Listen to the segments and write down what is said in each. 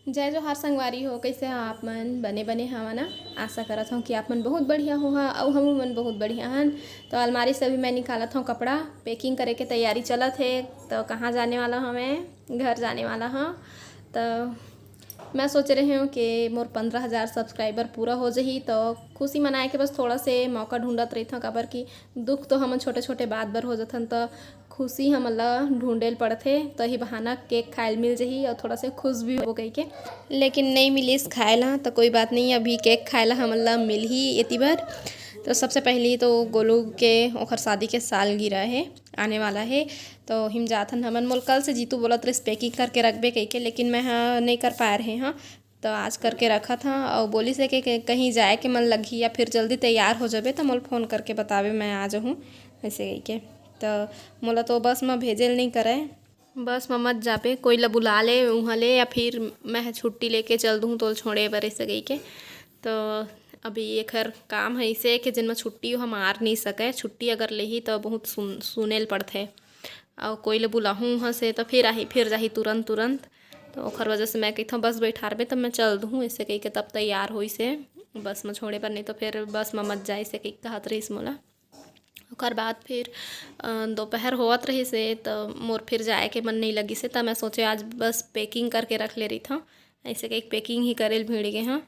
जय जोहार संगवारी हो। कैसे हो आप मन? बने बने हवा ना। आशा करत हूँ कि आप मन बहुत बढ़िया हो हाँ और हम मन बहुत बढ़िया हन। तो अलमारी से भी मैं निकालत हूँ कपड़ा, पैकिंग करे के तैयारी चलत है। तो कहाँ जाने वाला हूँ? मैं घर जाने वाला हूँ। तो मैं सोच रही हूँ कि मोर 15,000 सब्सक्राइबर पूरा हो जाही तो खुशी मनाए के बस थोड़ा से मौका ढूंढत रही था। काबर कि दुख तो हमन छोटे छोटे बात बर हो जाथन तो खुशी हमन ला ढूंढेल पड़थे। तो ही बहाना केक खाएल मिल जाही और थोड़ा से खुश भी हो गई के। लेकिन नहीं मिलिस खाए ला तो कोई बात नहीं, अभी केक खाए ला हमन ला मिल ही एती बार। तो सबसे पहले तो गोलू के ओखर शादी के सालगिरह है, आने वाला है। तो हिम जाथन हमन। मोल कल से जीतू बोलत रहिस पैकिंग करके रखबे कहिके, लेकिन मैं नहीं कर पाए रहे हाँ। तो आज करके रखा था और बोली से कि कहीं जाए के मन लगी या फिर जल्दी तैयार हो जाबे तो मोल फ़ोन करके बतावे मैं आ जाऊँ ऐसे कही के। तो मोला तो बस में भेजेल नहीं करे, बस में मत जाबे, कोई ला बुला ले वहाँ ले या फिर मैं छुट्टी लेके चल दूँ तो छोड़े बर ऐसे कही के। तो अभी एकर काम है इसे कि जिनमें छुट्टी हम मार नहीं सके, छुट्टी अगर लेही तो बहुत सुनेल पड़थे और कोई ले बुलाहूँ वहाँ से तो फिर जाही तुरंत तुरंत। तो ओखर वजह से मैं कहता बस बैठारबे तब मैं चल दूँ ऐसे कही के, तब तैयार होई से बस में छोड़े पर, नहीं तो फिर बस में मत जाए से कही कहत रहीस मोला। ओकर बाद फिर दोपहर होवत रही से तो मोर फिर जाए के मन नहीं लगी से, तब मैं सोचे आज बस पैकिंग करके रख ले रही था ऐसे कही पैकिंग ही करेल भीड़ गए हाँ।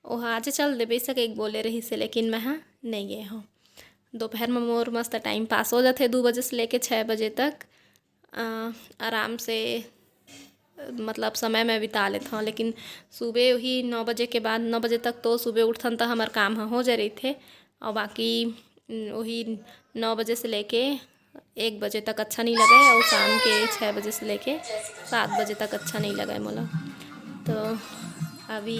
वह आज चल देबे से एक बोले रही से, लेकिन मैं हाँ नहीं गए हूँ। दोपहर में मोर मस्त टाइम पास हो जाते 2 बजे से लेके 6 बजे तक आराम से, मतलब समय में बिता लेता हूँ। लेकिन सुबह वही 9 बजे के बाद 9 बजे तक तो सुबह उठन तो हमारे काम हो जा रही थे और बाकी वही 9 बजे से लेके 1 बजे तक अच्छा नहीं लगा और शाम के 6 बजे से लेके 7 बजे तक अच्छा नहीं लगा मोला। तो अभी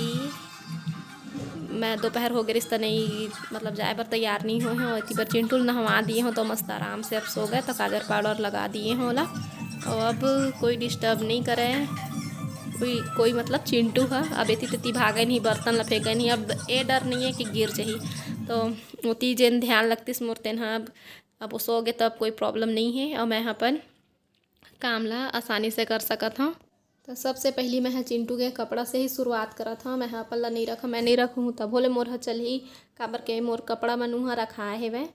मैं दोपहर हो गई रिश्ता नहीं, मतलब जाए पर तैयार नहीं हुए हैं। इतनी बार चिंटू नहवा दिए हों तो मस्त आराम से अब सो गए। तो काजर पाउडर लगा दिए हैं ओला और अब कोई डिस्टर्ब नहीं करे, कोई मतलब चिंटू है अब एती तेती भागे नहीं, बर्तन ला फेंके नहीं। अब ये डर नहीं है कि गिर जाही, तो उती जेन ध्यान लगतीस मोर तेन अब वो सो गए तब कोई प्रॉब्लम नहीं है और मैं अपन काम ला आसानी से कर सकत हूँ। तो सबसे पहली मैं चिंटू के कपड़ा से ही शुरुआत करा था। मैं अपन ला नहीं रखा, मैं नहीं रखूँ तब बोले मोर चल ही काबर के मोर कपड़ा मन वहाँ रखाए है वह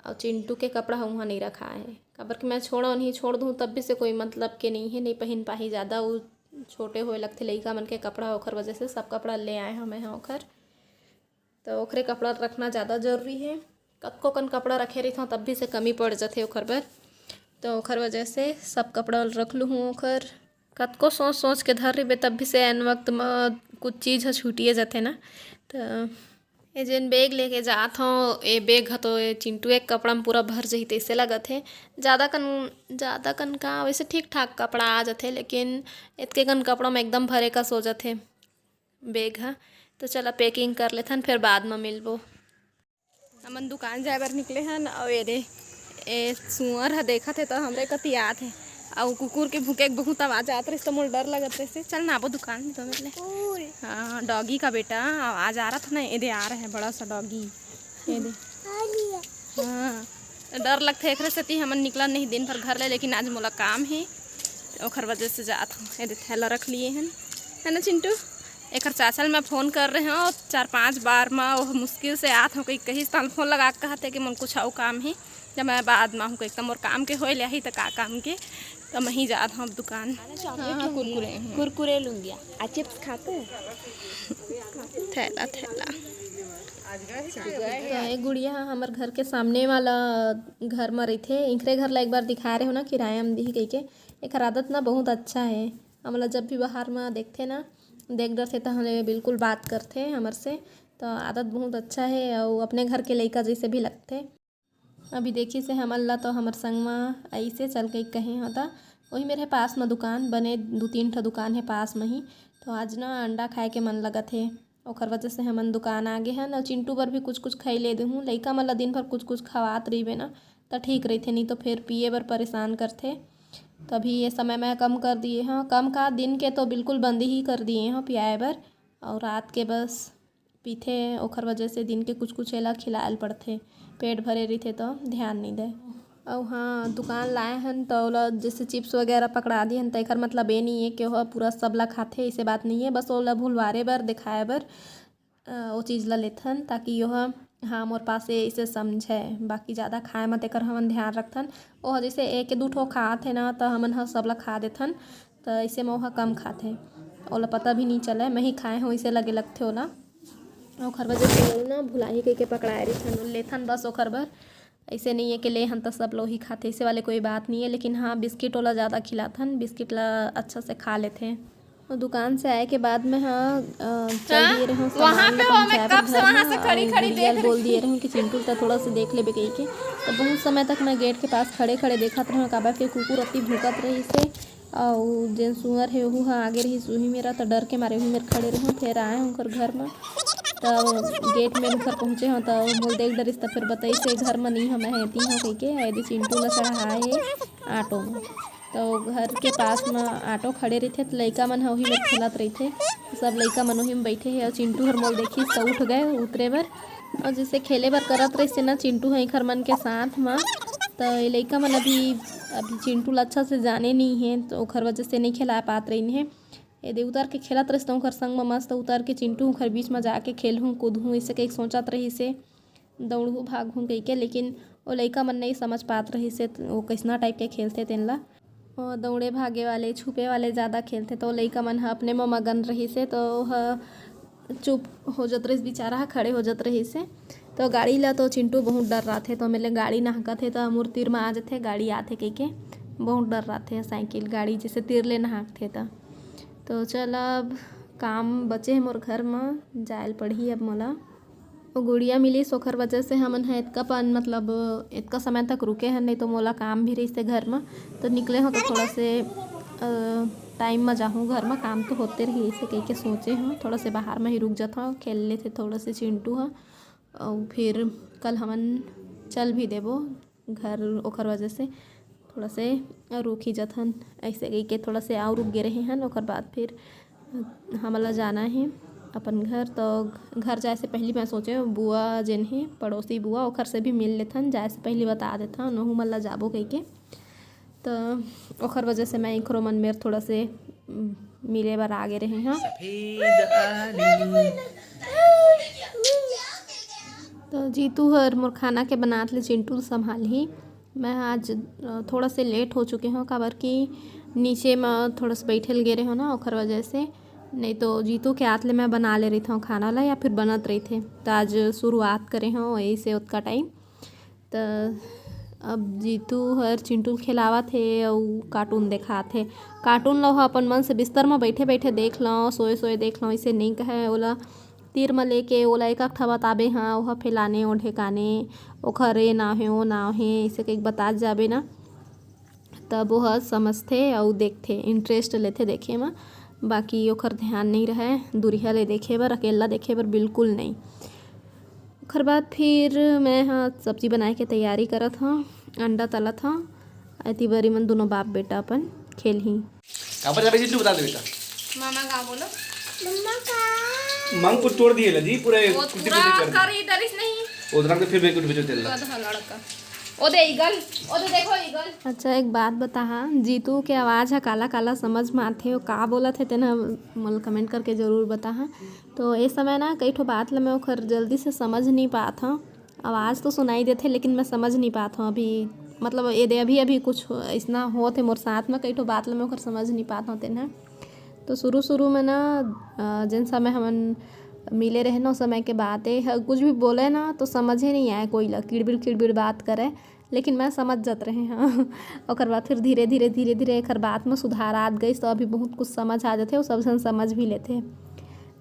और चिंटू के कपड़ा वहाँ नहीं रखा है। काबर के मैं छोड़ दूँ तब भी से कोई मतलब के नहीं है, नहीं पहन पाही ज़्यादा। वो छोटे होए लगते लइका मन के कपड़ा, ओखर वजह से सब कपड़ा ले आए हैं मैं ओखर। तो ओखरे कपड़ा रखना ज़्यादा जरूरी है। कतको कन कपड़ा रखे रही था तब भी से कमी पड़ जाते ओखर बर, तो ओखर वजह से सब कपड़ा रख लूँ हूँ ओखर। कतको सोच सोच के धर रही तब भी से एन वक्त में कुछ चीज़ छूटिए जाते ना। तो ये जेन बैग लेके जात हूँ ये बैग ह तो ये चिंटू एक कपड़ा में पूरा भर जाही तैसे लगत है। ज़्यादा कन का वैसे ठीक ठाक कपड़ा आ जाते, लेकिन इतके कन कपड़ा में एकदम भरे का सो जाते बैग है। तो चला पैकिंग कर लेथन फिर बाद में मिलबो। हमन दुकान जाए बर निकले हन और ये सुअर है देखत है तो हमरे कति याद है और कुकुर के भूखे बहुत आवाज आत रही तो मोर डर लगत रही से। चल ना वो दुकान तो मिले। हाँ डॉगी का बेटा आवाज आ रहा था ना, ये आ रहा है बड़ा सा डॉगी ये दे। हाँ डर लगता है एक से हमन निकला नहीं दिन भर घर ले, लेकिन आज मोला काम है ओखर वजह से जात हूँ। ये थैला रख लिए हैं है ना चिंटू। एक चाचल मैं फ़ोन कर रहे हो 4-5 बार में वो मुश्किल से आत हूँ कहीं तो फ़ोन लगा के कहते कि मन कुछ और काम है। जब मैं बाद में हूँ एकदम और काम के हो लिया ही तो का काम के तो मैं ही जात हूँ अब दुकान। हाँ कुरकुरे लूँगी आ चिप्स खाते थैला थैला। तो ये गुड़िया हमारे घर के सामने वाला घर में रही थे, इनकरे घर ला एक बार दिखा रहे हो ना किराया में दी कही के। एक आदत ना बहुत अच्छा है, हमला जब भी बाहर में देखते ना देख डरते तो हमें बिल्कुल बात करते हमारे से। तो आदत बहुत अच्छा है और अपने घर के लड़का जैसे भी लगते। अभी देखी से हमला तो हमारे संग में ऐसे चल के कहीं होता वही मेरे पास में दुकान बने 2-3 ठो दुकान है पास में ही। तो आज ना अंडा खाए के मन लगत है ओखर वजह से हमन दुकान आगे हैं ना। चिंटू बर भी कुछ खाई ले दूँ, लइका मन ला दिन भर कुछ खवात रही ना तो ठीक रही थे, नहीं तो फिर पिए बर परेशान करते। तभी ये समय मैं कम कर दिए हाँ, कम का दिन के तो बिल्कुल बंद ही कर दिए हाँ पियाए बर, और रात के बस पीते। ओखर वजह से दिन के कुछ एला खिलायल पड़ते, पेट भरे रही थे तो ध्यान नहीं दे। और हाँ दुकान लाए हन तो ओला जैसे चिप्स वगैरह पकड़ा दी हन, तेकर मतलब ये नहीं है कि वह पूरा सब ला खाथे, ऐसे बात नहीं है। बस ओला भुलवारे बर दिखाए बर वो चीज़ ला लेथन, ताकि वह हाँ मोर पास इसे समझे। बाकी ज़्यादा खाए मत एकर हमन ध्यान रखथन। ओह जैसे एक दू ठो खात है ना तो हमन ह सब ला खा देथन, तो ऐसे में ओहा कम खाथे, ओला पता भी नहीं चले मैं ही खाए हूँ इसे लगे लगथे ओला। ओखर वजह से ना भुलाही कह के पकड़ाए रहीथन लेथन बस ओखर बर। ऐसे नहीं है कि ले हन तो सब लोग ही खाते, ऐसे वाले कोई बात नहीं है। लेकिन हाँ बिस्किट वाला ज़्यादा खिलाथन, बिस्किट ला अच्छा से खा लेते हैं। और दुकान से आए के बाद में हाँ चल दिए रहे वहाँ पे हो, मैं कब से वहाँ से खड़ी खड़ी देख रही बोल दिए रहे कि चिंटू तो थोड़ा सा देख लेबे कही के। तो बहुत समय तक मैं गेट के पास खड़े खड़े देखत रहे काबर के कुकुर अति भूकत रही से। और जेन सुअर है वह आगे रही सुही मेरा, तो डर के मारे मेरे खड़े रहूँ। फिर आए उनकर घर में तो गेट में उनकर पहुँचे हों तो बोल देख डरिस, तो फिर बताई से घर में नहीं हमें हेती हो कही के यदि चिंटू ला चढ़ाए है ऑटो में। तो घर के पास में ऑटो खड़े रहते तो लइका मन वही में खेलत रहते, सब लइका मन वही में बैठे है। और चिंटू हर मोल देखिस तो उठ गए उतरे बर, और जैसे खेले बर करत रही से ना चिंटू है खर मन के साथ में। तो ये लइका मन अभी चिंटू ला अच्छा से जाने नहीं है, तो ओखर वजह से नहीं खिला पात रही है। यदि उतर के खेलत रही तो ओखर संग में मस्त उतर के चिंटू खर बीच में जाके खेलहूँ कूदहूँ इसे कहीं सोचत रही से, दौड़ूँ भागूँ कही के। लेकिन वो लइका मन नहीं समझ पात रही से वो कैसना टाइप के खेलते तेन ला। और दौड़े भागे वाले छुपे वाले ज़्यादा खेलते, तो लइका मन ह अपने में मगन रही से, तो वह चुप हो जात रही बेचारा खड़े हो जात रही से। तो गाड़ी ला तो चिंटू बहुत डर रहा थे, तो मेरे गाड़ी नहाकत है तो मोर तीर में आ जाते गाड़ी आते कह के बहुत डर रहा थे। साइकिल गाड़ी जैसे तीर ले नहाक थे तो चल अब काम बचे है मोर घर में जायल पढ़ी अब मोला। वो गुड़िया मिली सोखर वजह से हमन है मतलब इतना समय तक रुके हैं, नहीं तो मोला काम भी रही से घर में तो निकले हो तो थोड़ा से टाइम में जाऊँ घर में, काम तो होते रही ऐसे कह के सोचे हूँ थोड़ा से बाहर में ही रुक जाता हूँ खेल ले थे थोड़ा से चिंटू है। और फिर कल हमन चल भी देबो घर ओखर वजह से थोड़ा से रुक ही जाथन ऐसे कह के थोड़ा से और रुक गे रहे हैं। ओखर बाद फिर हमला जाना है अपन घर। तो घर जाए से पहले मैं सोचे बुआ जेन है पड़ोसी बुआ ओखर से भी मिल लेथन, जाए से पहले बता देथन नहू मन ला जाबो कह के। तो ओखर वजह से मैं इखरो मन मेर थोड़ा से मिले बर आगे रहे हैं। तो जीतू हर मोर खाना के बनात ले चिंटू संभाल ही। मैं आज थोड़ा से लेट हो चुके हूँ काबर कि नीचे में थोड़ा से बैठल गे रहे हो ना ओखर वजह से, नहीं तो जीतू के हाथ ले मैं बना ले रही था खाना ला या फिर बनत रही थे। तो आज शुरुआत करे हों वही से उतना टाइम। तो अब जीतू हर चिंटू खिलावा थे और कार्टून देखा थे। कार्टून लो अपन मन से बिस्तर में बैठे बैठे देख लो सोए सोए देख लो, इसे नहीं कहे ओला तीर में लेके ओला एक ठा बताबे हाँ वह फैलाने और ढेकाने ओखरे ना है वो ना है इसे कहीं बता जाबे ना, तब वह समझते और देखते इंटरेस्ट लेते देखे में। बाकी ओखर ध्यान नहीं रहे दूरिया ले देखे बर, अकेला देखे बर बिल्कुल नहीं। ओखर बाद फिर मैं हाँ सब्जी बनाए के तैयारी करत हूँ, अंडा तलत हूँ। अति बरी मन दोनों बाप बेटा अपन खेल ही पर जाबे जितू बता दे बेटा। मामा का बोलो मांग को तोड़ दिए लजी पूरा वो कुट्टी पूरा कुट्टी कर कर ही डरिस नहीं उधर के फिर मैं कुछ भेजो तेल ला। गधा लड़का ओ दे ईगल ओ दे देखो ईगल। अच्छा एक बात बता हाँ जीतू के आवाज़ है काला काला समझ में आते हो का बोला थे तेना मोल कमेंट करके ज़रूर बता हाँ। तो इस समय ना कई ठो बात ला मैं ओखर जल्दी से समझ नहीं पात हूँ, आवाज़ तो सुनाई देते लेकिन मैं समझ नहीं पात हूँ अभी, मतलब ये दे अभी कुछ ऐसा हो थे मोर साथ में कई ठो बात ला मैं ओखर समझ नहीं पात हूँ तेना। तो शुरू में ना जिन समय हमन मिले रहे ना उस समय के बात है कुछ भी बोले ना तो समझ ही नहीं आए कोई ला किड़बिड़ बात करे, लेकिन मैं समझ जात रहे हाँ। और बाद फिर धीरे धीरे एक बात में सुधार आत गई तो अभी बहुत कुछ समझ आ जाते और सब जन समझ भी लेते।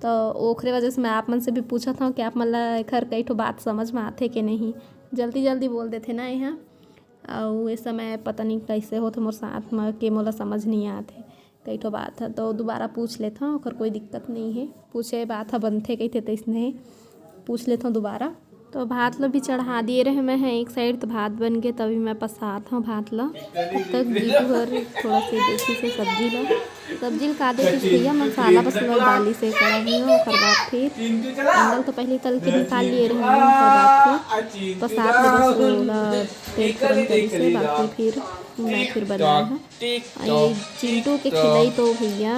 तो ओखरे वजह से मैं आप मन से भी पूछा था कि आप मन ला एखर कई ठो बात समझ में आते कि नहीं, जल्दी बोल देते ना यहाँ। और इस समय पता नहीं कैसे होते मोर साथ में कि मोला समझ नहीं आते कई ठो बात है, तो दोबारा पूछ लेता हूँ ओखर कोई दिक्कत नहीं है, पूछे बात है बनते कही थे तो इसने पूछ लेता हूँ दोबारा तो भात लो भी चढ़ा दिए रहे मैं हैं एक साइड, तो भात बन गए तभी मैं पसात हूँ भात लो। तब तक जीतू भर थोड़ा सी देखी से सब्जी का दे भैया मसाला बस लोग डाली से कड़ा ही हो। और बाद फिर अंडल तो पहले तल के निकाल लिए रहे हैं, बाद फिर पसात में बस पेट गरम करे से बाकी फिर मैं फिर बनाया हूँ। ये चिंटू के खिलाई तो भैया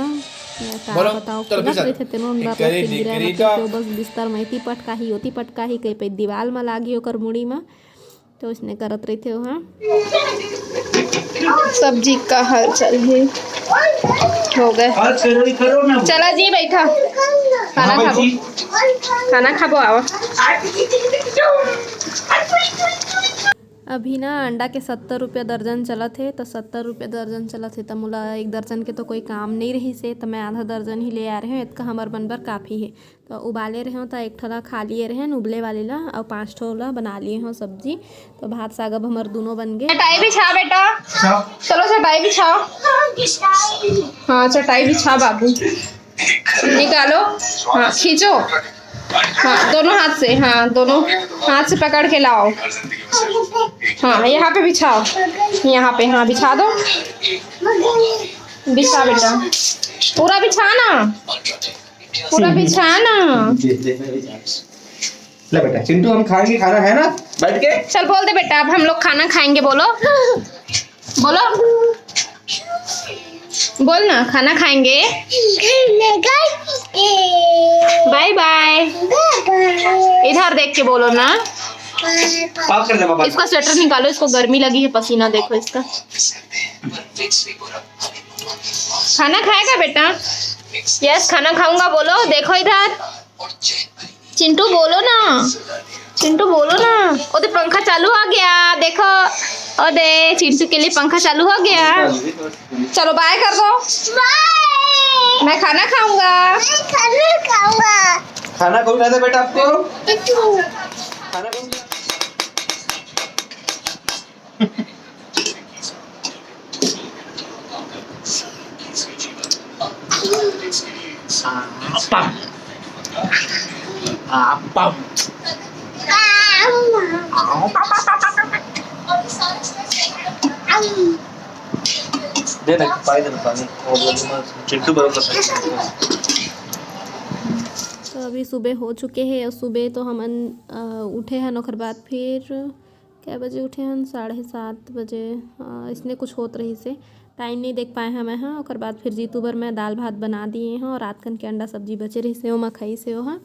बताओ खिलत रहे थे तेनो अंदर गिरा तो बस बिस्तर में होती पटका ही कहीं पे दीवार में लागी होकर मुड़ी में, तो उसने करत रही थे वहाँ। सब्जी का हल चल है हो गए। चला जी बैठा खाना खाबो आओ। अभी ना अंडा के 70 रुपया दर्जन चला थे, तो 70 रुपया दर्जन चला थे तो मोला एक दर्जन के तो कोई काम नहीं रही से, तो मैं आधा दर्जन ही ले आ रहे हूँ। इतना हमार बनबर काफ़ी है, तो उबाले रहे हूँ तो एक ठोला खा लिए रहे उबले वाले ला, और 5 ठोला बना लिए हूँ सब्जी। तो भात साग अब हमार दोनों बन गए। चटाई बिछा बेटा, चलो चटाई बिछाओ। हाँ चटाई बिछा बाबू, निकालो, हाँ खींचो, हाँ दोनों हाथ से, हाँ दोनों हाथ से पकड़ के लाओ। हाँ यहाँ पे बिछाओ, यहाँ पे, हाँ बिछा दो, बिछा बेटा, पूरा बिछाना, पूरा बिछाना। ले बेटा चिंटू हम खाएंगे, खाना है ना बैठ के। चल बोल दे बेटा, अब हम लोग खाना खाएंगे, बोलो बोलो, बोल ना खाना खाएंगे। बाय बाय, इधर देख के बोलो ना। पाप कर दे पापा। इसका स्वेटर निकालो, इसको गर्मी लगी है, पसीना देखो इसका। खाना खाएगा बेटा? यस खाना खाऊंगा, बोलो। देखो इधर चिंटू बोलो ना, चिंटू बोलो ना। ओदे पंखा चालू हो गया, देखो ओदे चिंटू के लिए पंखा चालू हो गया। चलो बाय कर दो। मैं खाना खाऊंगा, खाना कौन खाता बेटा आपको? खाना कौन? दे ना पानी, दे ना पानी। चिंटू बरोबर। तो अभी सुबह हो चुके हैं, और सुबह तो हमन उठे हैं, ओकर बाद फिर क्या बजे उठे हैं? 7:30 बजे। इसने कुछ होत रही से टाइम नहीं देख पाए हैं मैं। हाँ ओकर बाद फिर जीतू बर मैं दाल भात बना दिए हैं, और रात कन के अंडा सब्जी बचे रही से मैं खाई से हाँ।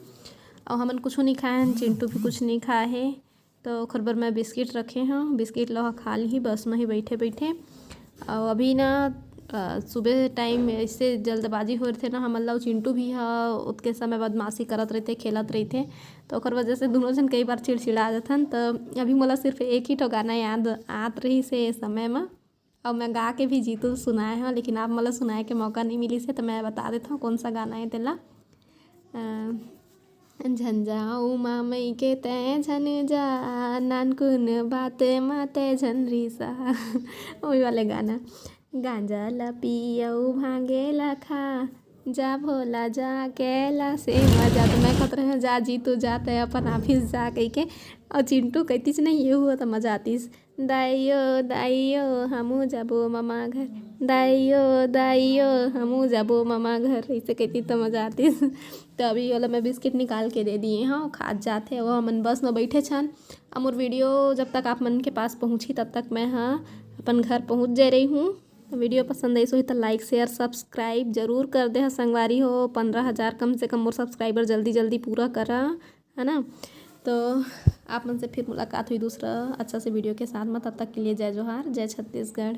और हमन कुछ नहीं खाए हैं, चिंटू भी कुछ नहीं खाए है। तो ओकर बर मैं बिस्किट रखे हैं, बिस्किट लो खा ली बस में ही बैठे बैठे। और अभी ना सुबह टाइम इससे जल्दबाजी हो रहे थे ना हम लोग, चिंटू भी हाँ उतके समय बदमाशी करत रहे थे, खेलत रहे थे, तो ओकर वजह से दोनों जन कई बार चिड़चिड़ा जाथन। तो अभी मोला सिर्फ एक ही ठो गाना याद आत रही से समय में, और मैं गा के भी जीतू सुनाए हैं, लेकिन आप मोला सुनाए के मौका नहीं मिली से, तो मैं बता देता हूँ कौन सा गाना है तेला। झंझाऊ मामई के तय झन जा नानकुन बात माते झन रिसा वही वाले गाना। गांजा ला पियऊ भांगे ला खा जा भोला जा केला से मजा। तो मैं कहते रहे जा जीतू जाते है अपन ऑफिस जा कह के, और चिंटू कहतीस नहीं ये हुआ तो मजा आतीस। दाइयो दाइयो हमू जाबो मामा घर, दाइयो दाइयो हमू जाबो मामा घर, ऐसे कहती तो मजा आतीस। तो अभी वाला मैं बिस्किट निकाल के दे दिए हाँ, खा जाते वो हमन बस में बैठे छन। और मोर वीडियो जब तक आप मन के पास पहुँची तब तक मैं हाँ अपन घर पहुँच जा रही हूँ। वीडियो पसंद आई सो तो लाइक शेयर सब्सक्राइब जरूर कर दे। संगवारी हो 15,000 कम से कम मोर सब्सक्राइबर जल्दी जल्दी पूरा करा है ना। तो आप मन से फिर मुलाकात हुई दूसरा अच्छा से वीडियो के साथ में, तब तक के लिए जय जोहार, जय छत्तीसगढ़।